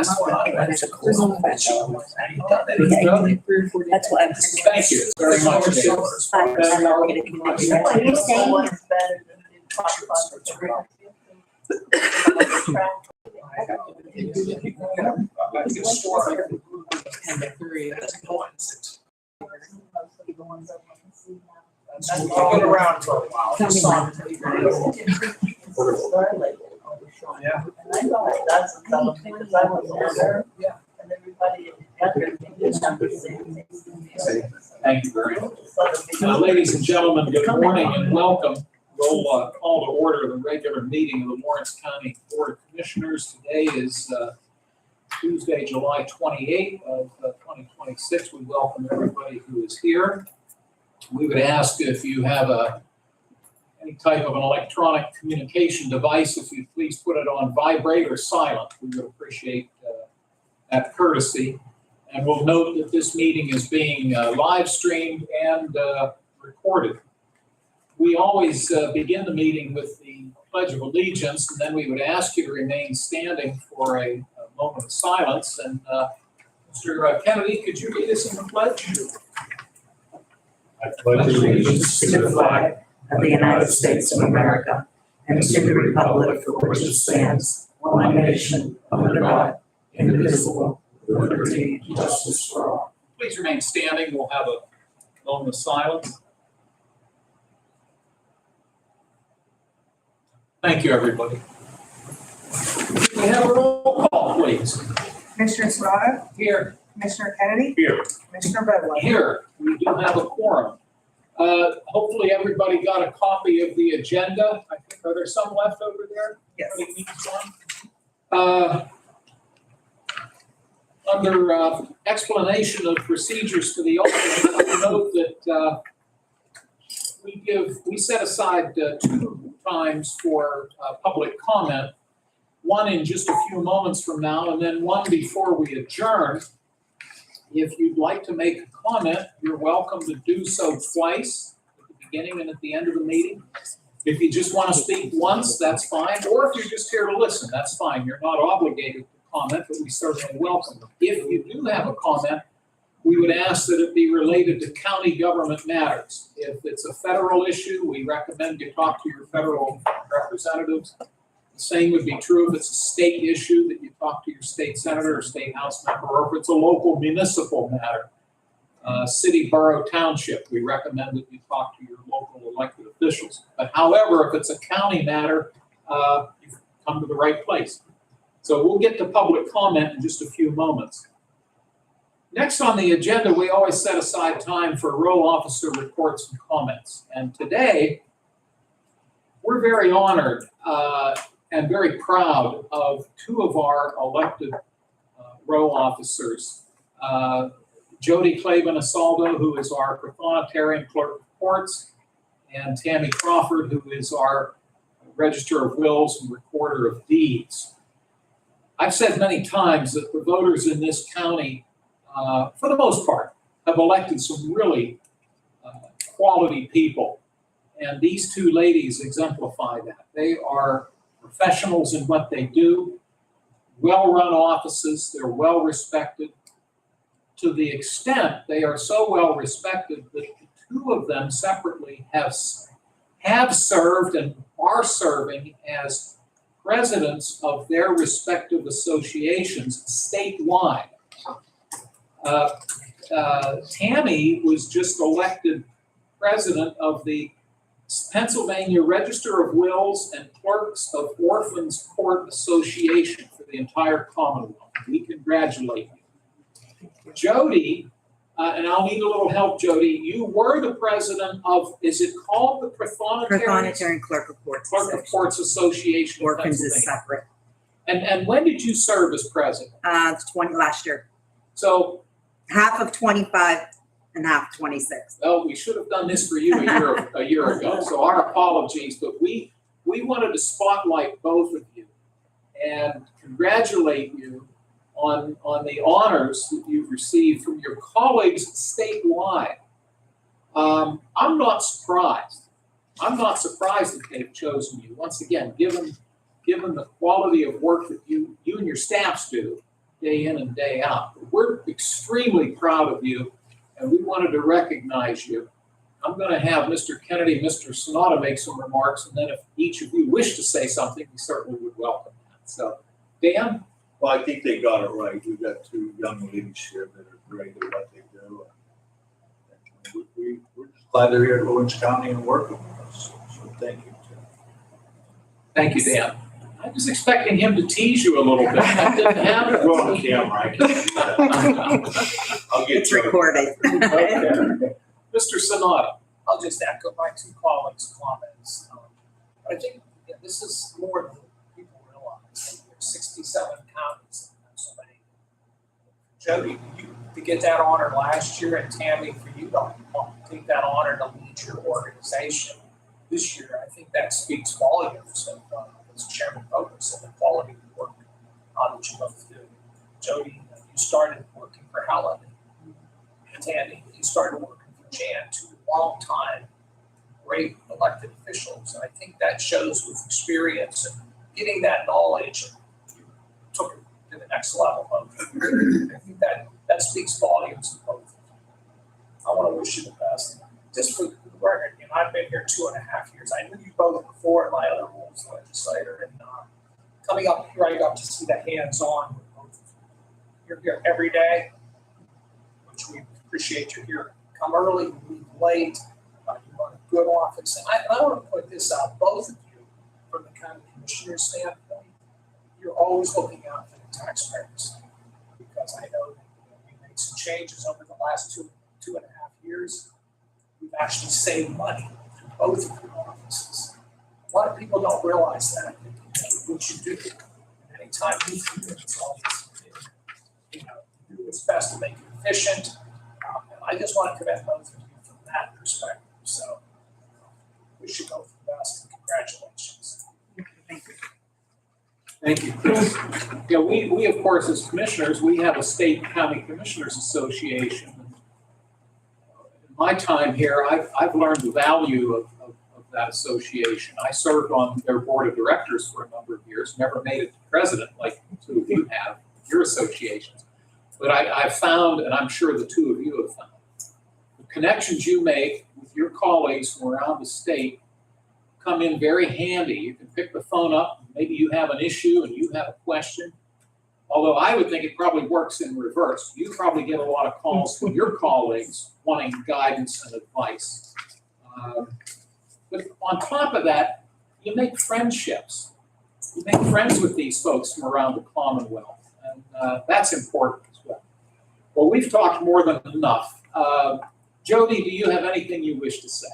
That's what That's what I'm. Thank you very much. I've been around for a while. Yeah. And I know it doesn't tell them because I was there. Yeah. And everybody together, they just have the same thing. Thank you very much. Ladies and gentlemen, good morning and welcome. We'll call to order the regular meeting of the Lawrence County Board of Commissioners. Today is Tuesday, July 28th of 2026. We welcome everybody who is here. We would ask if you have any type of an electronic communication device, if you please put it on vibrate or silent. We would appreciate that courtesy. And we'll note that this meeting is being live streamed and recorded. We always begin the meeting with the Pledge of Allegiance, and then we would ask you to remain standing for a moment of silence. And Mr. Kennedy, could you lead us in the pledge? I pledge allegiance to the flag of the United States of America and to the republic for which it stands, one nation, under God, indivisible, with liberty and justice for all. Please remain standing. We'll have a moment of silence. Thank you, everybody. Can we have a roll call, please? Commissioner Serrano, Here. Commissioner Kennedy, Here. Commissioner Bedwell. Here, we do have a quorum. Hopefully everybody got a copy of the agenda. I think, are there some left over there? Yes. Anybody needs one? Under explanation of procedures to the opening, I note that we set aside 2 times for public comment, one in just a few moments from now, and then one before we adjourn. If you'd like to make a comment, you're welcome to do so twice, at the beginning and at the end of the meeting. If you just want to speak once, that's fine, or if you're just here to listen, that's fine. You're not obligated to comment, but we certainly welcome them. If you do have a comment, we would ask that it be related to county government matters. If it's a federal issue, we recommend you talk to your federal representatives. The same would be true if it's a state issue, that you talk to your state senator or state house member, or if it's a local municipal matter, city, borough, township, we recommend that you talk to your local elected officials. But however, if it's a county matter, you've come to the right place. So we'll get to public comment in just a few moments. Next on the agenda, we always set aside time for row officer reports and comments. And today, we're very honored and very proud of 2 of our elected row officers. Jody Clavin Asaldo, who is our prothonotarian clerk of courts, and Tammy Crawford, who is our register of wills and recorder of deeds. I've said many times that the voters in this county, for the most part, have elected some really quality people. And these 2 ladies exemplify that. They are professionals in what they do, well-run offices, they're well-respected. To the extent they are so well-respected that the 2 of them separately have served and are serving as presidents of their respective associations statewide. Tammy was just elected president of the Pennsylvania Register of Wills and Clerks of Orphans Court Association for the entire Commonwealth. We congratulate you. Jody, and I'll need a little help, Jody, you were the president of, is it called the Prothonotarian Clerk of Courts. Clerk of Courts Association? Orphans is separate. And when did you serve as president? 20 last year. So, Half of 25 and half 26. well, we should have done this for you a year ago, so our apologies, but we wanted to spotlight both of you and congratulate you on the honors that you've received from your colleagues statewide. I'm not surprised. I'm not surprised that they've chosen you. Once again, given the quality of work that you and your staffs do, day in and day out. We're extremely proud of you, and we wanted to recognize you. I'm going to have Mr. Kennedy, Mr. Sonata make some remarks, and then if each of you wish to say something, we certainly would welcome that. So, Dan? Well, I think they got it right. We've got two young ladies here that are great at what they do. We're just glad they're here at Lawrence County and working with us. So thank you, Tim. Thank you, Dan. I was expecting him to tease you a little bit. That didn't happen. We're on camera. I can do that. I'll get It's you. recorded. Okay. Mr. Sonata? I'll just echo my two colleagues' comments. I think this is more than people realize. There's 67 counties in Pennsylvania. Jody, to get that honor last year, and Tammy, for you to take that honor to lead your organization this year, I think that speaks volumes of, as Chairman Bogus, and the quality of the work that you both do. Jody, you started working for Helen. And Tammy, you started working for Jan, two long-time great elected officials. And I think that shows with experience and getting that knowledge, and you took it to the next level. I think that speaks volumes of both of you. I want to wish you the best. Just for the record, I've been here 2.5 years. I knew you both before in my other role as legislator. And coming up here, I got to see the hands-on with both of you. You're here every day, which we appreciate you here. Come early, leave late. You run a good office. And I want to point this out, both of you, from the county commissioner standpoint, you're always looking out for the taxpayers. Because I know that we made some changes over the last 2.5 years. We've actually saved money in both of your offices. A lot of people don't realize that, what you do. And anytime you do it, it's always, do its best to make it efficient. And I just want to commend both of you from that perspective. So, wish you both the best and congratulations. Thank you, Chris. Yeah, we of course, as commissioners, we have a state county commissioners association. In my time here, I've learned the value of that association. I served on their board of directors for a number of years, never made it to president like the two of you have, your associations. But I've found, and I'm sure the two of you have found, the connections you make with your colleagues from around the state come in very handy. You can pick the phone up, maybe you have an issue and you have a question. Although I would think it probably works in reverse. You probably get a lot of calls from your colleagues wanting guidance and advice. But on top of that, you make friendships. You make friends with these folks from around the Commonwealth, and that's important as well. Well, we've talked more than enough. Jody, do you have anything you wish to say?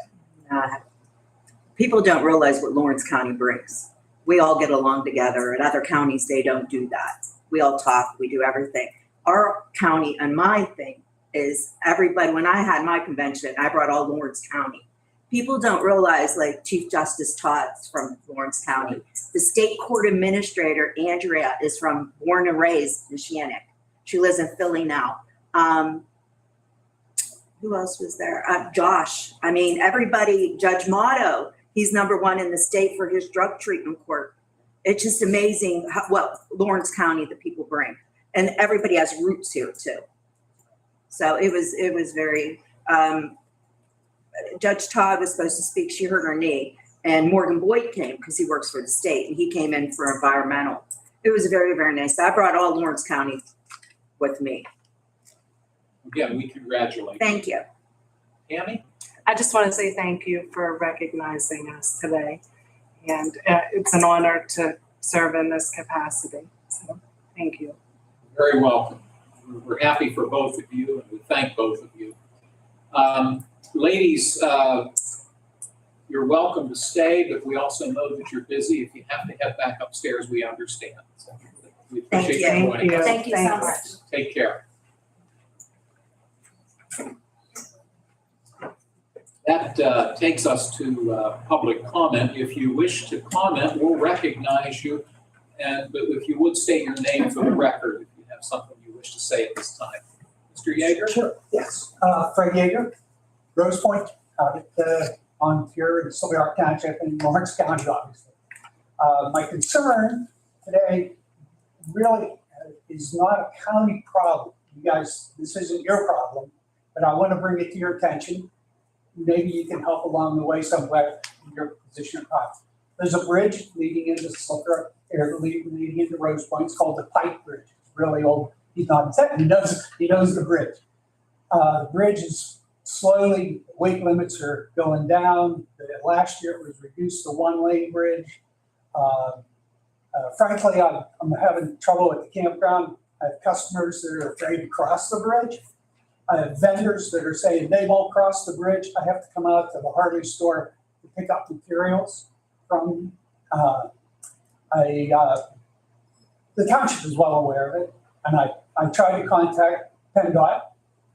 People don't realize what Lawrence County brings. We all get along together. In other counties, they don't do that. We all talk, we do everything. Our county and my thing is everybody, when I had my convention, I brought all Lawrence County. People don't realize, like Chief Justice Todd's from Lawrence County. The state court administrator, Andrea, is born and raised in Shannick. She lives in Philly now. Who else was there? Josh. I mean, everybody, Judge Motto, he's #1 in the state for his drug treatment court. It's just amazing what Lawrence County the people bring. And everybody has roots here too. So it was very, Judge Todd was supposed to speak, she hurt her knee. And Morgan Boyd came because he works for the state and he came in for environmental. It was very, very nice. I brought all Lawrence County with me. Again, we congratulate you. Thank you. Tammy? I just want to say thank you for recognizing us today. And it's an honor to serve in this capacity. So thank you. Very welcome. We're happy for both of you, and we thank both of you. Ladies, you're welcome to stay, but we also know that you're busy. If you have to head back upstairs, we understand. So we appreciate you Thank joining you. us. Thank you so much. Take care. That takes us to public comment. If you wish to comment, we'll recognize you. But if you would state your name for the record, if you have something you wish to say at this time. Mr. Yeager? Sure, yes. Fred Yeager, Rose Point, on here in Sylvia Township in Lawrence County, obviously. My concern today really is not a county problem. You guys, this isn't your problem, but I want to bring it to your attention. Maybe you can help along the way somewhere in your position of power. There's a bridge leading into Slipper, or leading into Rose Point. It's called the Pike Bridge. It's really old. He's not saying he knows the bridge. The bridge is slowly, weight limits are going down. Last year it was reduced to one-lane bridge. Frankly, I'm having trouble at the campground. I have customers that are afraid to cross the bridge. I have vendors that are saying they won't cross the bridge. I have to come out to the Harley store to pick up materials from the township is well aware of it. And I tried to contact PennDOT,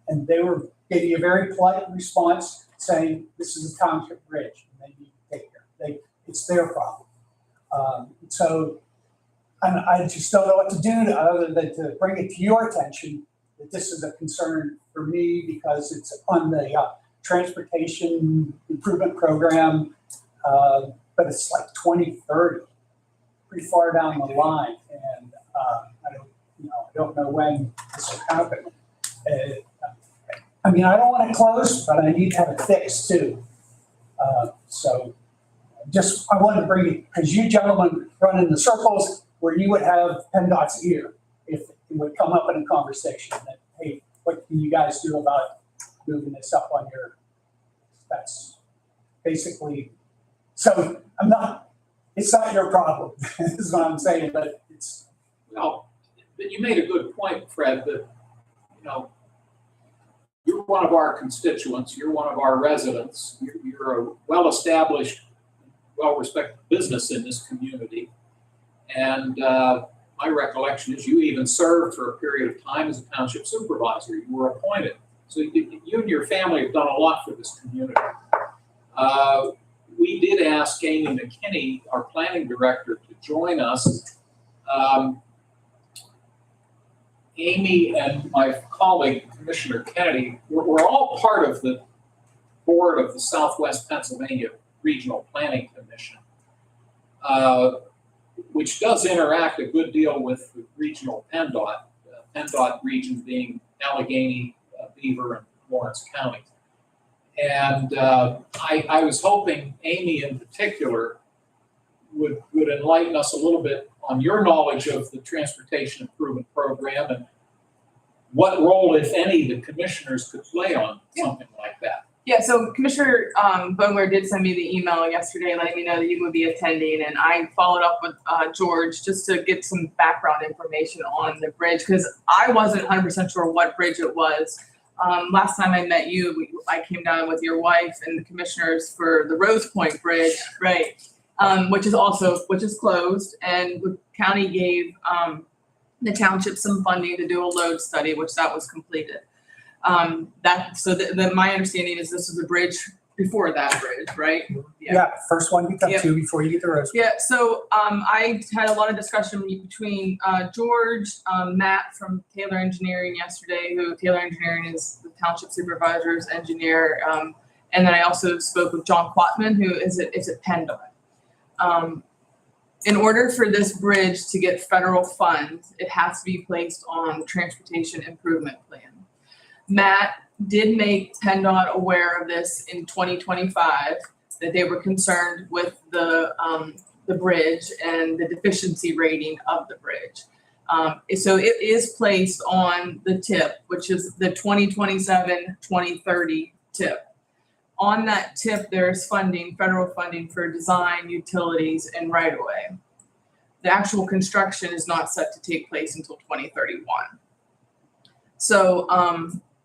and they were giving a very polite response saying this is a township bridge and they need to take care. It's their problem. And I just don't know what to do other than to bring it to your attention that this is a concern for me because it's on the transportation improvement program, but it's like 2030, pretty far down the line, and I don't know when this will happen. I mean, I don't want it closed, but I need to have it fixed too. I wanted to bring it because you gentlemen run in the circles where you would have PennDOT's ear if it would come up in a conversation that, hey, what can you guys do about moving this up on your, that's basically, so it's not your problem, is what I'm saying, but it's. Well, but you made a good point, Fred, that, you're one of our constituents, you're one of our residents, you're a well-established, well-respected business in this community. And my recollection is you even served for a period of time as a township supervisor. You were appointed. So you and your family have done a lot for this community. We did ask Amy McKinney, our planning director, to join us. Amy and my colleague, Commissioner Kennedy, we're all part of the board of the Southwest Pennsylvania Regional Planning Commission, which does interact a good deal with the regional PennDOT, PennDOT region being Allegheny, Beaver, and Lawrence County. And I was hoping Amy in particular would enlighten us a little bit on your knowledge of the Transportation Improvement Program and what role, if any, the commissioners could play on something like that. Yeah, so Commissioner Vogler did send me the email yesterday letting me know that you would be attending, and I followed up with George just to get some background information on the bridge because I wasn't 100% sure what bridge it was. Last time I met you, I came down with your wife and the commissioners for the Rose Point Bridge, right? Which is closed, and the county gave the township some funding to do a load study, which that was completed. My understanding is this is the bridge before that bridge, right? Yeah, first one you come Yep. to before you get the Rose. Yeah, so I had a lot of discussion between George, Matt from Taylor Engineering yesterday, who Taylor Engineering is the township supervisor's engineer. And then I also spoke with John Quatman, who is at PennDOT. In order for this bridge to get federal funds, it has to be placed on the Transportation Improvement Plan. Matt did make PennDOT aware of this in 2025, that they were concerned with the bridge and the deficiency rating of the bridge. So it is placed on the TIP, which is the 2027-2030 TIP. On that TIP, there's funding, federal funding for design, utilities, and right-of-way. The actual construction is not set to take place until 2031. So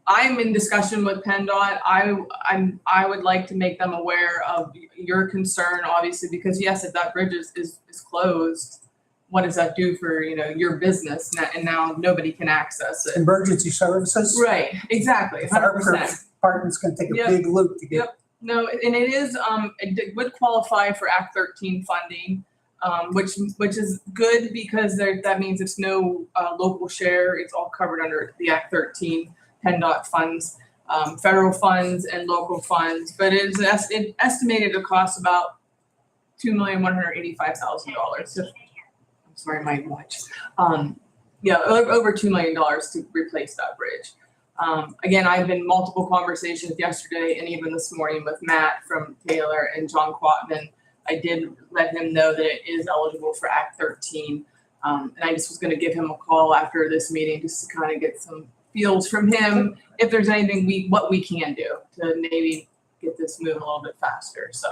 I'm in discussion with PennDOT. I would like to make them aware of your concern, obviously, because yes, if that bridge is closed, what does that do for your business? And now nobody can access it. Emergency services. Right, exactly, Fire 100%. departments can take a Yep. big loop to get. Yep. No, and it is, it would qualify for Act 13 funding, which is good because that means it's no local share. It's all covered under the Act 13 PennDOT funds, federal funds and local funds. But it is estimated to cost about $2,185,000. I'm sorry, my watch. Yeah, over $2 million to replace that bridge. Again, I've been multiple conversations yesterday and even this morning with Matt from Taylor and John Quatman. I did let him know that it is eligible for Act 13. And I just was gonna give him a call after this meeting just to kind of get some feels from him, if there's anything what we can do to maybe get this moving a little bit faster. So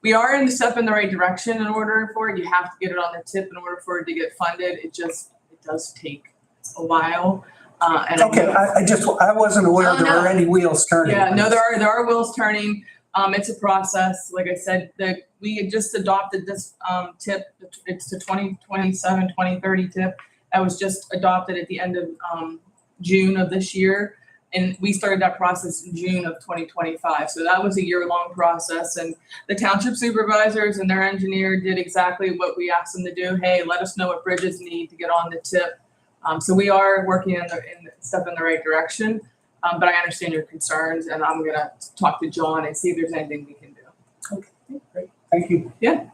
we are in the step in the right direction in order for it. You have to get it on the tip in order for it to get funded. It does take a while. And Okay, I wasn't aware there were any wheels turning. yeah, no, there are wheels turning. It's a process. Like I said, we had just adopted this tip. It's the 2027, 2030 tip. That was just adopted at the end of June of this year. And we started that process in June of 2025. So that was a year-long process. And the township supervisors and their engineer did exactly what we asked them to do. Hey, let us know what bridges need to get on the tip. So we are working in the step in the right direction. But I understand your concerns, and I'm gonna talk to John and see if there's anything we can do. Okay, great. Thank you. Yeah.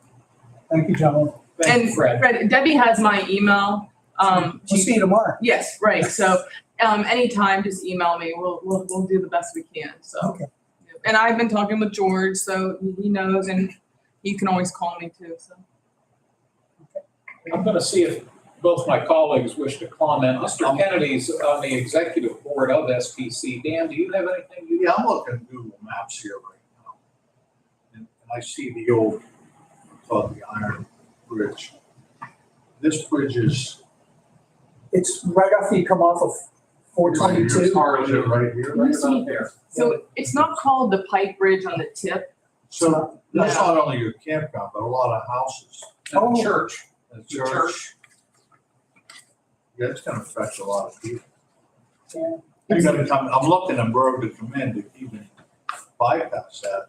Thank you, gentlemen. Thank you, And Fred. Debbie has my email. We'll see you tomorrow. Yes, right. So anytime, just email me. We'll do the best we can. So. Okay. And I've been talking with George, so he knows, and he can always call me too. So. I'm going to see if both my colleagues wish to comment. Mr. Kennedy's on the executive board of SPC. Dan, do you have anything? Yeah, I'm looking at Google Maps here right now. And I see the old, called the Iron Bridge. This bridge is. It's right after you come off of 422. Or is it right here? Right about there. So it's not called the Pike Bridge on the tip. So that's not only your campground, but a lot of houses. And the church. The church. Yeah, it's gonna affect a lot of people. Yeah. You're gonna come, I'm looking at Berg to come in to even bypass that.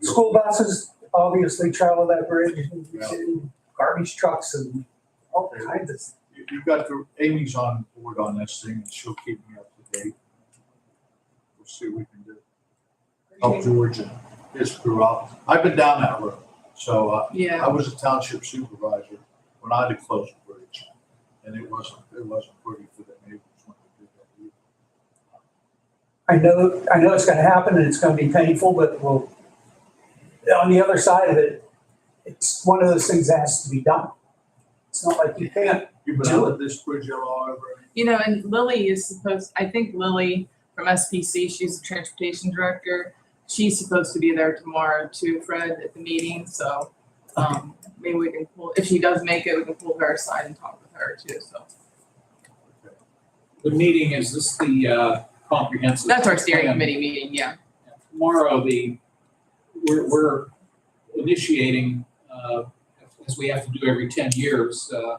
School buses obviously travel that bridge, Yeah. and garbage trucks and all kinds of. You've got Amy's on board on this thing, and she'll keep me up to date. We'll see what we can do. Help George and his crew out. I've been down that road, so I Yeah. was a township supervisor when I had to close the bridge, and it wasn't pretty for the neighbors when they did that either. I know it's gonna happen and it's gonna be painful, but on the other side of it, it's one of those things that has to be done. It's not like you can't. You've been out at this bridge at all ever? And Lily is supposed, I think Lily from SPC, she's the transportation director. She's supposed to be there tomorrow too, Fred, at the meeting. So maybe we can if she does make it, we can pull her aside and talk with her too. So The meeting, is this the comprehensive? that's our steering plan? committee meeting, yeah. Tomorrow, we're initiating, as we have to do every 10 years, the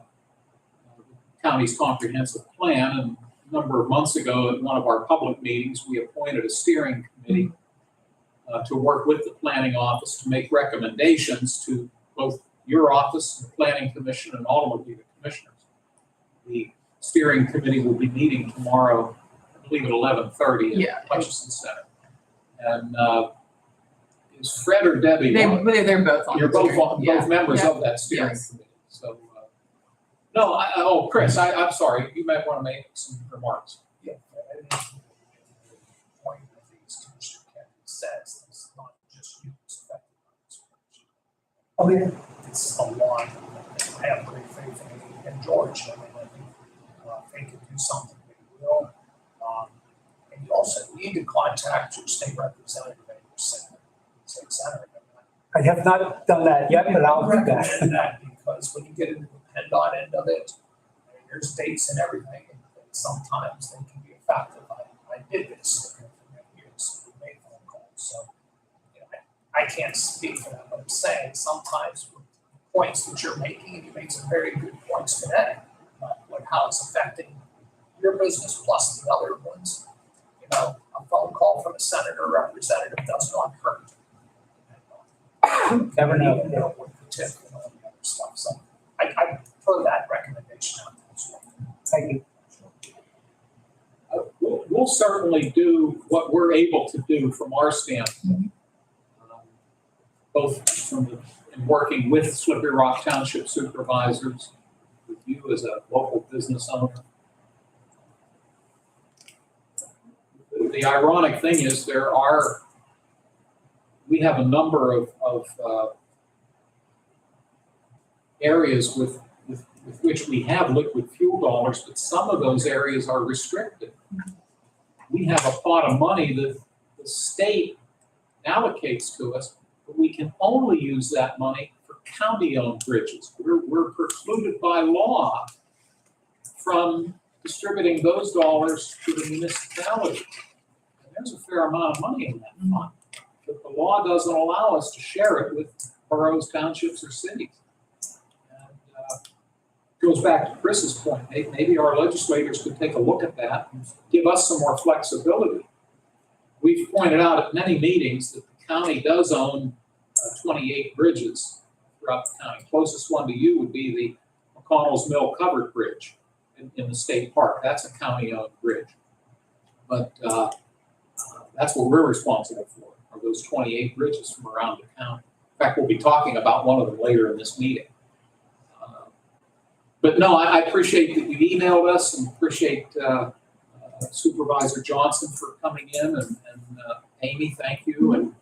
county's comprehensive plan. And a number of months ago, at one of our public meetings, we appointed a steering committee to work with the planning office to make recommendations to both your office, the planning commission, and ultimately the commissioners. The steering committee will be meeting tomorrow, I believe at 11:30 Yeah. at Hutchison Center. And is Fred or Debbie? They're both on. You're the both steering- on, yeah, both members yeah. of that steering Yes. committee, so. Chris, I'm sorry, you might want to make some remarks. Yeah, I think the point of these Commissioner Kennedy says is not just you who's affected by this bridge. Oh, yeah. It's a lot. I have great faith in George. I mean, I think they can do something, they will. And you also need to contact your state representative at your state senator. I have not done that yet, but I'll do that. recommend that because when you get into the PennDOT end of it, there's dates and everything, and sometimes they can be effective. I did this for many years, we made phone calls, so I can't speak for that, but I'm saying sometimes with the points that you're making, and you made some very good points today, like how it's affecting your business plus the other ones. A phone call from a senator or representative does not hurt. Never know. Even though with the tip and all the other stuff, so I throw that recommendation out there as well. Thank you. We'll certainly do what we're able to do from our standpoint. Both in working with Slippery Rock Township supervisors, with you as a local business owner. The ironic thing is we have a number of areas with which we have liquid fuel dollars, but some of those areas are restricted. We have a pot of money that the state allocates to us, but we can only use that money for county-owned bridges. We're precluded by law from distributing those dollars to the municipality. And there's a fair amount of money in that fund, but the law doesn't allow us to share it with boroughs, townships, or cities. Goes back to Chris's point, maybe our legislators could take a look at that and give us some more flexibility. We've pointed out at many meetings that the county does own 28 bridges throughout the county. Closest one to you would be the McConnell's Mill Covered Bridge in the state park. That's a county-owned bridge. But that's what we're responsible for, are those 28 bridges from around the county. In fact, we'll be talking about one of them later in this meeting. But no, I appreciate that you emailed us and appreciate Supervisor Johnson for coming in and Amy, thank you. And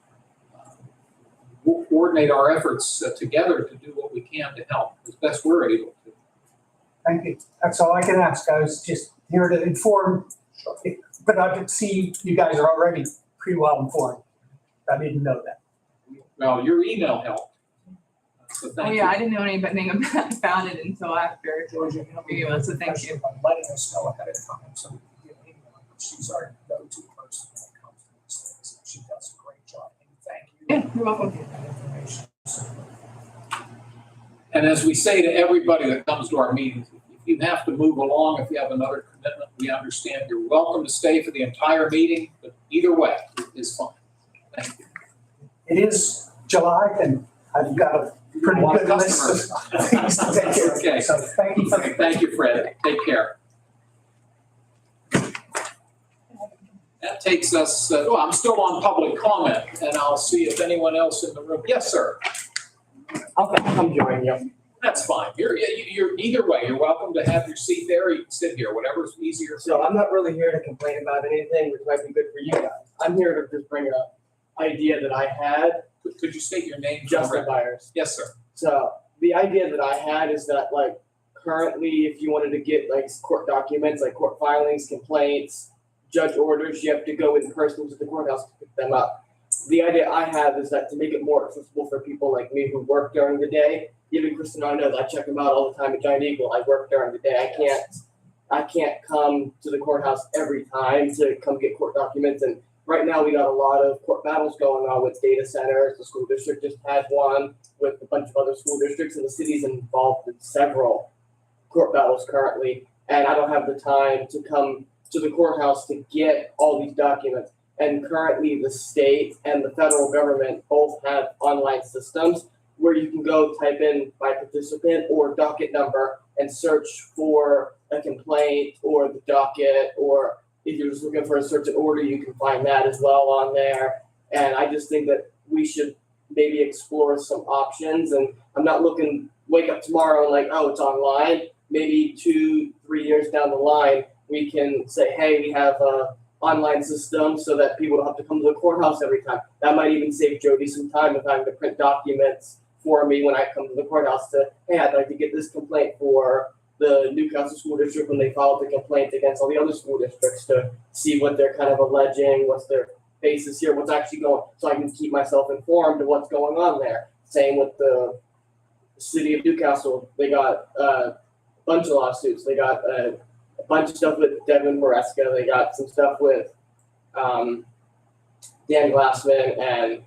we'll coordinate our efforts together to do what we can to help as best we're able to. Thank you. That's all I can ask. I was just here to inform, but I could see you guys are already pretty well informed. I didn't know that. Well, your email helped. So Oh, thank yeah, you. I didn't know anything about it until after. Georgia, So thank you. By letting us know ahead of time, so we can get an email. She's our go-to person when it comes to these things. She does a great job. And thank you. Yeah, you're welcome. for that information. And as we say to everybody that comes to our meetings, if you have to move along, if you have another commitment, we understand. You're welcome to stay for the entire meeting, but either way is fine. Thank you. It is July and I've got a pretty lot of good list of things to take care of. Okay. So thank you for Thank you, Fred. Take care. That takes us, I'm still on public comment, and I'll see if anyone else in the room. Yes, sir. I'll come join you. That's fine. You're either way, you're welcome to have your seat there, or you can sit here, whatever's easier. So I'm not really here to complain about anything, which might be good for you guys. I'm here to just bring up idea that I had. Could you state your name? Justin Byers. Yes, sir. So the idea that I had is that like currently, if you wanted to get like court documents, like court filings, complaints, judge orders, you have to go in person to the courthouse to pick them up. The idea I have is that to make it more accessible for people like me who work during the day, even Chris and I know that I check them out all the time at Giant Eagle. I work during the day. I can't come to the courthouse every time to come get court documents. And right now we got a lot of court battles going on with data centers. The school district just had one with a bunch of other school districts, and the city's involved in several court battles currently. And I don't have the time to come to the courthouse to get all these documents. And currently the state and the federal government both have online systems where you can go type in by participant or docket number and search for a complaint or the docket, or if you're just looking for a search and order, you can find that as well on there. And I just think that we should maybe explore some options. And I'm not looking, wake up tomorrow and like, oh, it's online. Maybe 2-3 years down the line, we can say, hey, we have a online system so that people don't have to come to the courthouse every time. That might even save Jody some time of having to print documents for me when I come to the courthouse to, hey, I'd like to get this complaint for the Newcastle School District when they filed the complaint against all the other school districts to see what they're kind of alleging, what's their basis here, what's actually going, so I can keep myself informed of what's going on there. Same with the city of Newcastle. They got a bunch of lawsuits. They got a bunch of stuff with Devin Maresca. They got some stuff with Dan Glassman, and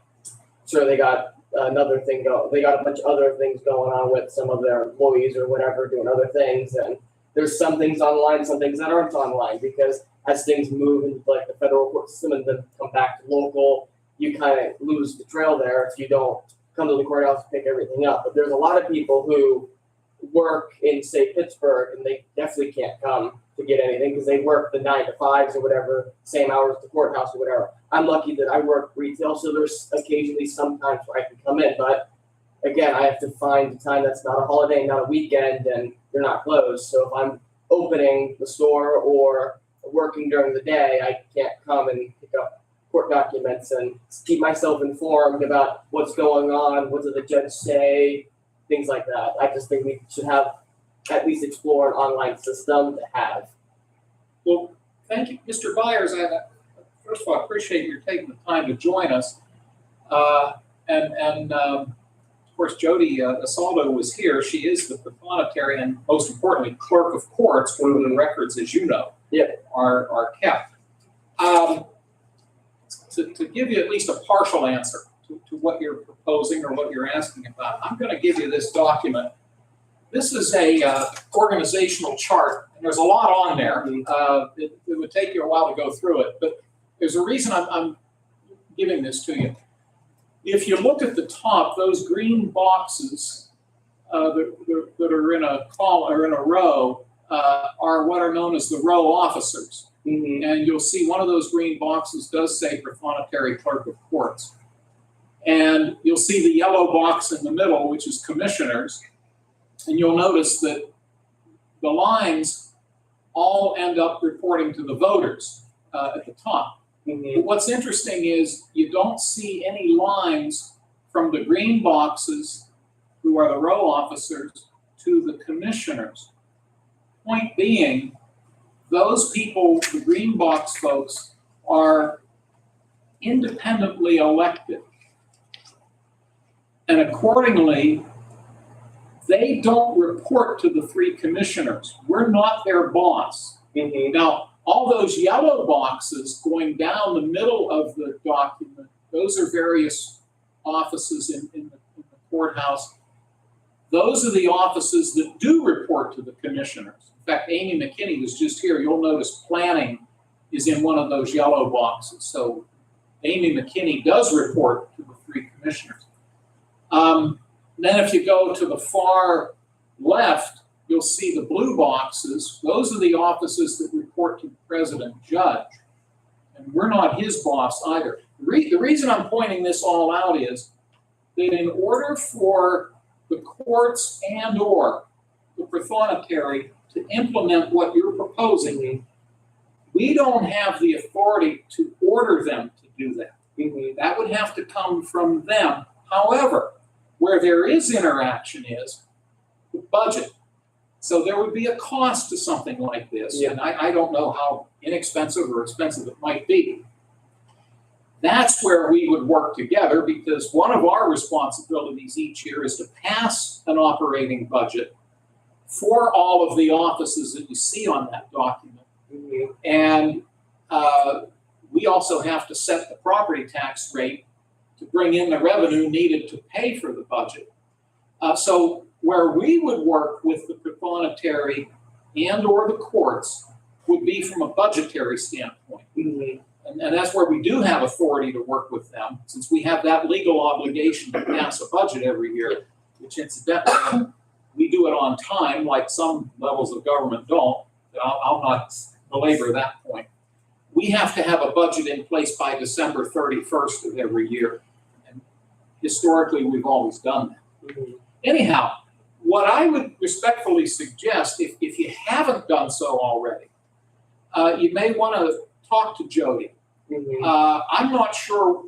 sure they got another thing going. They got a bunch of other things going on with some of their employees or whatever doing other things. And there's some things online, some things that aren't online, because as things move into like the federal court system and then come back to local, you kind of lose the trail there if you don't come to the courthouse to pick everything up. But there's a lot of people who work in, say, Pittsburgh, and they definitely can't come to get anything because they work the 9 to 5s or whatever, same hours at the courthouse or whatever. I'm lucky that I work retail, so there's occasionally sometimes where I can come in, but again, I have to find a time that's not a holiday, not a weekend, and they're not closed. So if I'm opening the store or working during the day, I can't come and pick up court documents and keep myself informed about what's going on, what did the judge say, things like that. I just think we should have at least explore an online system to have. Well, thank you, Mr. Byers. First of all, I appreciate your taking the time to join us. Of course, Jody Asaldo was here. She is the prothonotary and, most importantly, clerk of courts, where the records, as you know, are kept. To give you at least a partial answer to what you're proposing or what you're asking about, I'm going to give you this document. This is a organizational chart, and there's a lot on there. It would take you a while to go through it, but there's a reason I'm giving this to you. If you look at the top, those green boxes that are in a column or in a row are what are known as the row officers. Mm-hmm. And you'll see one of those green boxes does say prothonotary clerk of courts. And you'll see the yellow box in the middle, which is commissioners. And you'll notice that the lines all end up reporting to the voters at the top. Mm-hmm. But what's interesting is you don't see any lines from the green boxes, who are the row officers, to the commissioners. Point being, those people, the green box folks, are independently elected. And accordingly, they don't report to the three commissioners. We're not their boss. Mm-hmm. Now, all those yellow boxes going down the middle of the document, those are various offices in the courthouse. Those are the offices that do report to the commissioners. In fact, Amy McKinney was just here. You'll notice planning is in one of those yellow boxes. So Amy McKinney does report to the three commissioners. Then if you go to the far left, you'll see the blue boxes. Those are the offices that report to the president judge. And we're not his boss either. The reason I'm pointing this all out is that in order for the courts and or the prothonotary to implement what you're proposing, we don't have the authority to order them to do that. That would have to come from them. However, where there is interaction is the budget. So there would be a cost to something like this, and I don't know how inexpensive or expensive it might be. That's where we would work together, because one of our responsibilities each year is to pass an operating budget for all of the offices that you see on that document. Mm-hmm. And we also have to set the property tax rate to bring in the revenue needed to pay for the budget. So where we would work with the prothonotary and or the courts would be from a budgetary standpoint. Mm-hmm. And that's where we do have authority to work with them, since we have that legal obligation to pass a budget every year, which incidentally, we do it on time, like some levels of government don't. I'll not belabor that point. We have to have a budget in place by December 31st of every year. And historically, we've always done that. Mm-hmm. Anyhow, what I would respectfully suggest, if you haven't done so already, you may want to talk to Jody. Mm-hmm. I'm not sure,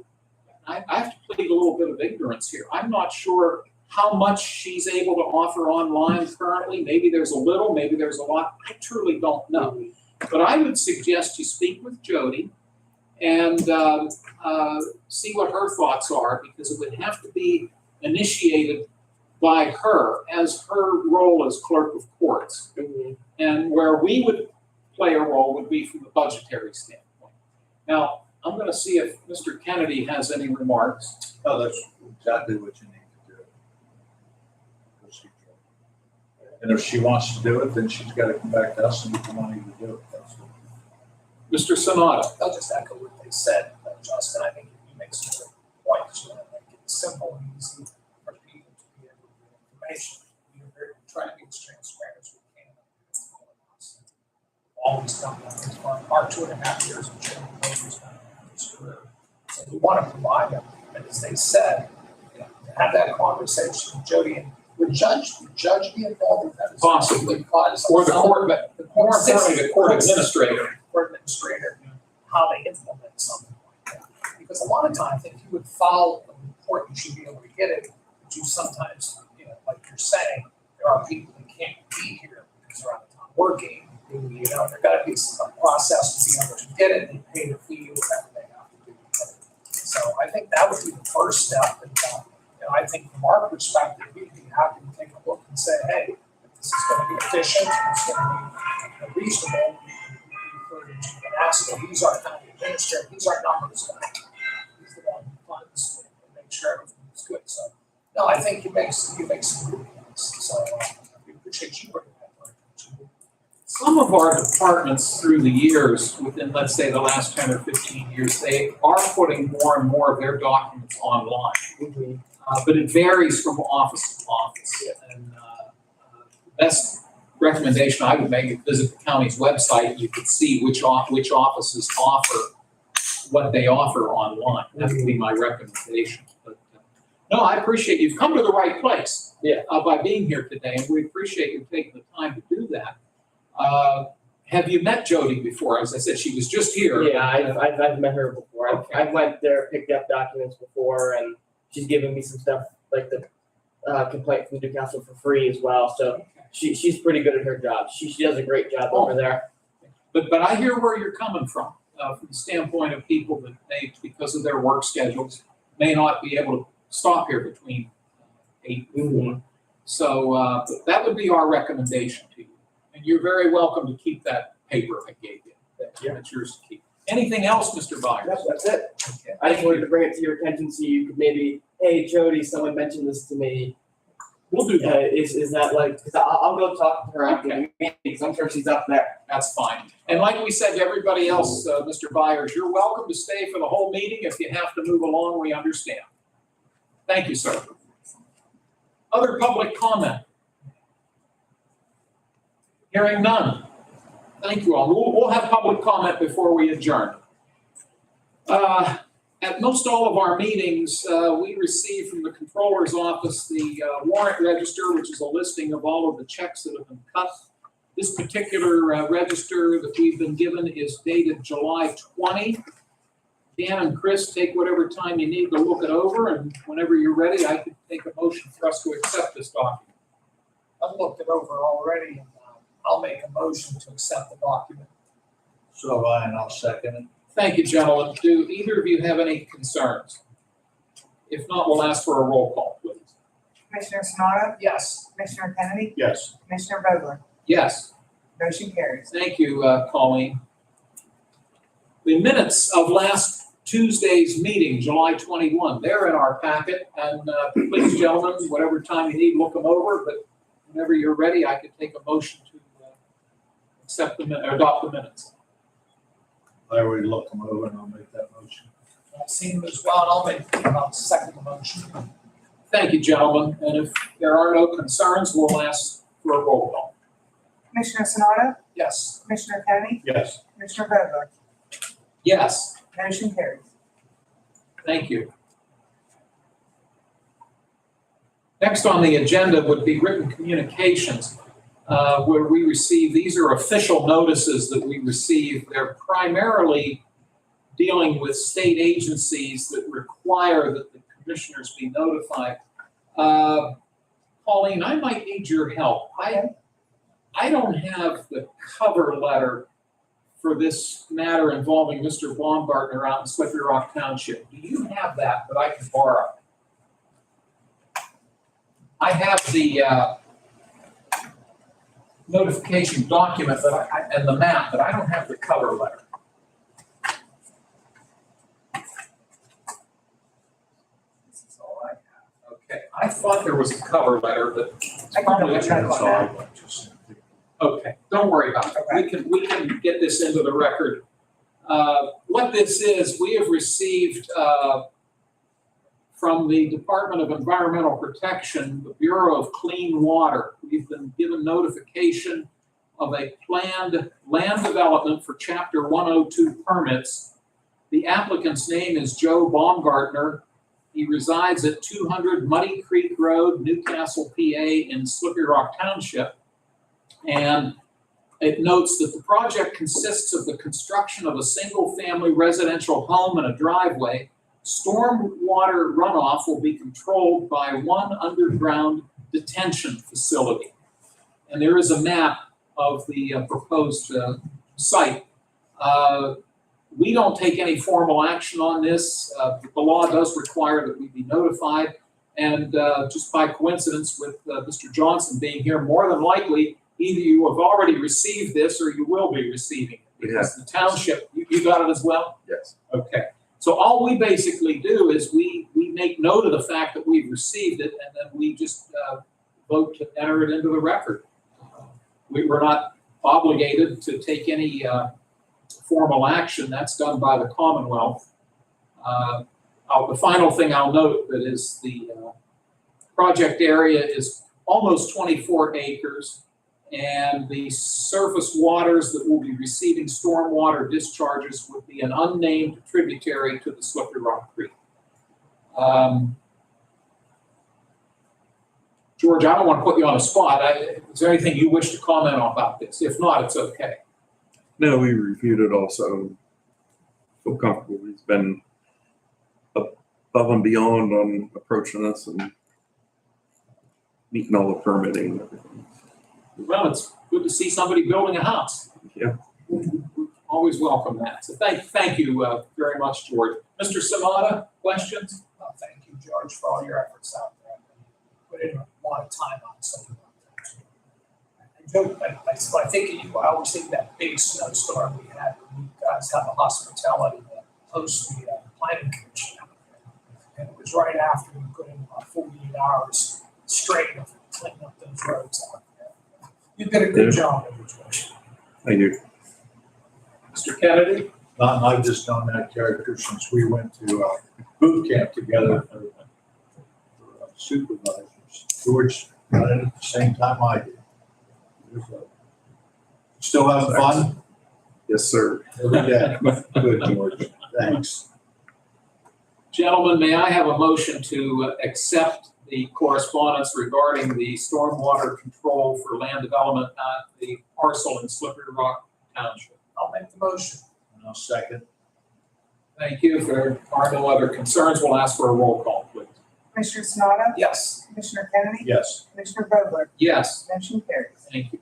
I have to plead a little bit of ignorance here. I'm not sure how much she's able to offer online currently. Maybe there's a little, maybe there's a lot. I truly don't know. But I would suggest you speak with Jody and see what her thoughts are, because it would have to be initiated by her as her role as clerk of courts. Mm-hmm. And where we would play a role would be from the budgetary standpoint. Now, I'm going to see if Mr. Kennedy has any remarks. No, that's exactly what you need to do. Procedural. And if she wants to do it, then she's got to come back to us and we can want you to do it. That's what. Mr. Sonata. I'll just echo what they said, Justin. I think you make some good points. You know, make it simple and easy for people to be able to get information. We're trying to be as transparent as we can. Always done that for our 2.5 years of chairman of his career. So we want to provide them, but as they said, you know, have that conversation with Jody, and would judge be involved in that? as well? Possibly. Because Or the some- court, but the more court importantly, the court administrator. Court administrator, how they implement something like that. Because a lot of times, if you would file a report, you should be able to get it, but you sometimes, like you're saying, there are people that can't be here because they're out of town working. There gotta be some process to be able to get it, and pay the fee, whatever they have to do. So I think that would be the first step, and, I think from our perspective, we'd be happy to take a look and say, hey, this is gonna be efficient, it's gonna be reasonable. You can ask them, these are county administrator, these are numbers guy. He's the one who funds and make sure everything's good, so. No, I think you make some good points, so we appreciate you bringing that to our attention. Some of our departments through the years, within, let's say, the last 10 or 15 years, they are putting more and more of their documents online. But it varies from office to office. And best recommendation I would make is visit the county's website. You could see which offices offer what they offer online. That would be my recommendation. But no, I appreciate you've come to the right place. Yeah. By being here today, and we appreciate you taking the time to do that. Have you met Jody before? As I said, she was just here. Yeah, I've met her before. Okay. I've went there, picked up documents before, and she's given me some stuff like the complaint from Newcastle for free as well. So she's pretty good at her job. She does a great job over there. But I hear where you're coming from the standpoint of people that may, because of their work schedules, may not be able to stop here between 8 and 4. So that would be our recommendation to you. And you're very welcome to keep that paper I gave you. That's yours to keep. Anything else, Mr. Byers? Yep, that's it. Okay. I just wanted to bring it to your attention so you could maybe, hey, Jody, someone mentioned this to me. We'll do that. Is that like, because I'll go talk to her after the meeting, because I'm sure she's up there. That's fine. And like we said to everybody else, Mr. Byers, you're welcome to stay for the whole meeting. If you have to move along, we understand. Thank you, sir. Other public comment? Hearing none. Thank you all. We'll have public comment before we adjourn. At most all of our meetings, we receive from the controller's office the warrant register, which is a listing of all of the checks that have been cut. This particular register that we've been given is dated July 20. Dan and Chris, take whatever time you need to look it over, and whenever you're ready, I can take a motion for us to accept this document. I've looked it over already, and I'll make a motion to accept the document. So have I, and I'll second it. Thank you, gentlemen. Do either of you have any concerns? If not, we'll ask for a roll call, please. Commissioner Sanada? Yes. Commissioner Kennedy? Yes. Commissioner Vogler? Yes. Motion carries. Thank you, Colleen. The minutes of last Tuesday's meeting, July 21, they're in our packet. And please, gentlemen, whatever time you need, look them over. But whenever you're ready, I could take a motion to accept or adopt the minutes. I already looked them over and I'll make that motion. I've seen them as well, and I'll second the motion. Thank you, gentlemen. And if there are no concerns, we'll ask for a roll call. Commissioner Sanada? Yes. Commissioner Kennedy? Yes. Commissioner Vogler? Yes. Motion carries. Thank you. Next on the agenda would be written communications, where we receive, these are official notices that we receive. They're primarily dealing with state agencies that require that the commissioners be notified. Pauline, I might need your help. I don't have the cover letter for this matter involving Mr. Baumgartner out in Slippery Rock Township. Do you have that I can borrow? I have the notification document and the map, but I don't have the cover letter. This is all I have. Okay, I thought there was a cover letter, but it's probably That's all I want to say. okay, don't worry about it. We can get this into the record. What this is, we have received from the Department of Environmental Protection, the Bureau of Clean Water. We've been given notification of a planned land development for Chapter 102 permits. The applicant's name is Joe Baumgartner. He resides at 200 Muddy Creek Road, Newcastle, PA, in Slippery Rock Township. And it notes that the project consists of the construction of a single-family residential home and a driveway. Stormwater runoff will be controlled by one underground detention facility. And there is a map of the proposed site. We don't take any formal action on this. The law does require that we be notified. And just by coincidence with Mr. Johnson being here, more than likely, either you have already received this or you will be receiving it. Because the township, you got it as well? Yes. Okay. So all we basically do is we make note of the fact that we've received it, and then we just vote to enter it into the record. We're not obligated to take any formal action. That's done by the Commonwealth. The final thing I'll note that is the project area is almost 24 acres, and the surface waters that will be receiving stormwater discharges would be an unnamed tributary to the Slippery Rock Creek. George, I don't want to put you on the spot. Is there anything you wish to comment on about this? If not, it's okay. No, we reviewed it also. Feel comfortable. He's been above and beyond on approaching us and meeting all the permitting and everything. Well, it's good to see somebody building a house. Yeah. We always welcome that. So thank you very much, George. Mr. Sanada, questions? Thank you, George, for all your efforts out there. You put in a lot of time on something like that. I think of you, I always think that big snowstorm we had, when you guys have the hospitality to host the planning commission out there. And it was right after we put in about 48 hours straight of cleaning up those roads out there. You did a good job of it, George. Thank you. Mr. Kennedy? I've just known that character since we went to boot camp together for supervisors. George got it at the same time I did. Still having fun? Yes, sir. Every day. Good, George. Thanks. Gentlemen, may I have a motion to accept the correspondence regarding the stormwater control for land development at the parcel in Slippery Rock Township? I'll make the motion. And I'll second. Thank you. If there are no other concerns, we'll ask for a roll call, please. Commissioner Sanada? Yes. Commissioner Kennedy? Yes. Commissioner Vogler? Yes. Motion carries. Thank you.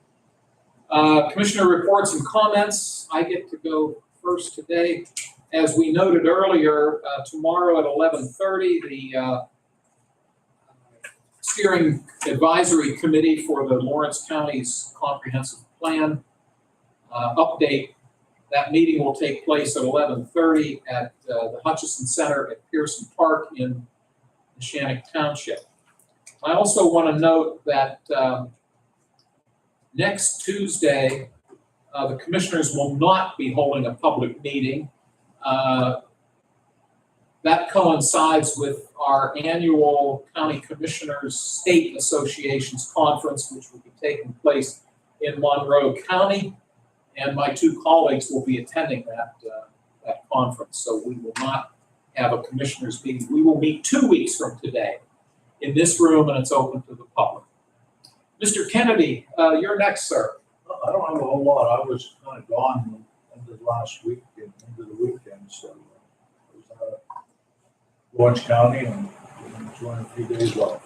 Commissioner reports and comments. I get to go first today. As we noted earlier, tomorrow at 11:30, the Steering Advisory Committee for the Lawrence County's Comprehensive Plan update. That meeting will take place at 11:30 at the Hutchison Center at Pearson Park in Neshannock Township. I also want to note that next Tuesday, the commissioners will not be holding a public meeting. That coincides with our annual County Commissioners State Associations Conference, which will be taking place in Monroe County. And my two colleagues will be attending that conference. So we will not have a commissioners meeting. We will meet 2 weeks from today in this room, and it's open to the public. Mr. Kennedy, you're next, sir. I don't have a whole lot. I was kind of gone into the last week and into the weekend, so I was out of Lawrence County and enjoying a few days off.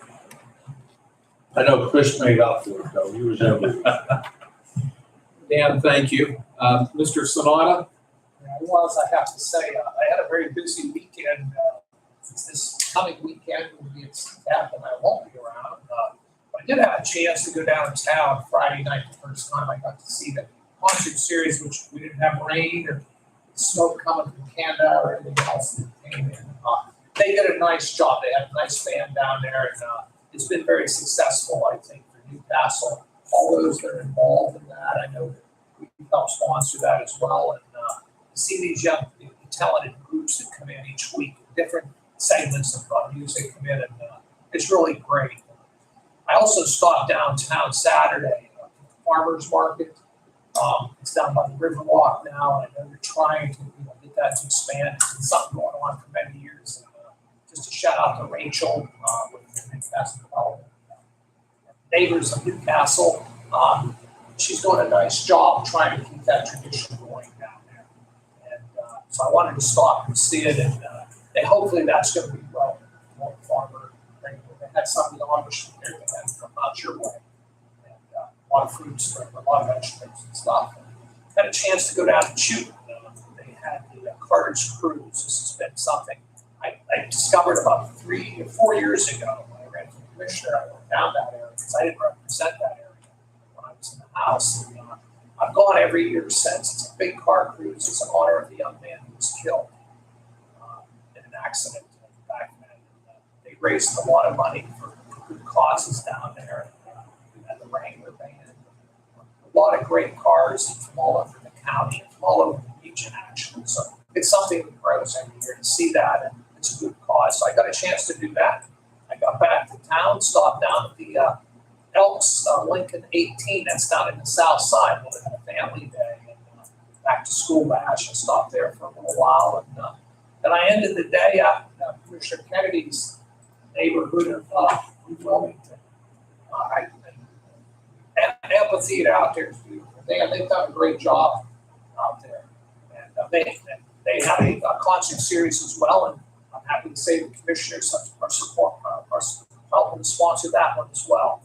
I know Chris made up for it, though. He was able to. Dan, thank you. Mr. Sanada? Well, I have to say, I had a very busy weekend. This coming weekend will be at CTAP and I won't be around. I did have a chance to go downtown Friday night, the first time I got to see the concert series, which we didn't have rain or smoke coming from Canada or anything else that came in. They did a nice job. They had a nice band down there, and it's been very successful, I think, for Newcastle. All those that are involved in that, I know that we help sponsor that as well. And to see these young, talented groups that come in each week, different segments of music come in, and it's really great. I also stopped downtown Saturday at the farmers market. It's down by the Riverwalk now, and I know they're trying to get that to expand. It's been something going on for many years. Just a shout out to Rachel, with the Newcastle Development. Neighbors of Newcastle, she's doing a nice job trying to keep that tradition going down there. And, so I wanted to stop and see it, and hopefully that's gonna be well, more farmer. They had some of the Amish there that had come out your way. And, a lot of fruits, a lot of vegetables and stuff. Had a chance to go down and shoot. They had the Carter's Cruise. This has been something I discovered about 3 or 4 years ago. I ran for commissioner. I went down that area because I didn't represent that area when I was in the House. And, I've gone every year since. It's a big car cruise. It's in honor of the young man who was killed in an accident back then. They raised a lot of money for good causes down there. And the Wrangler band. A lot of great cars from all over the county, from all over the region, actually. So it's something that grows every year to see that, and it's a good cause. So I got a chance to do that. I got back to town, stopped down at the Elks Lincoln 18. That's down in the south side. We had a family day and back to school bash. I stopped there for a little while, and then I ended the day at Commissioner Kennedy's neighborhood of Wilmington. Amphitheater out there is beautiful. They've done a great job out there, and they have a concert series as well. And I'm happy to say the commissioners are helping sponsor that one as well.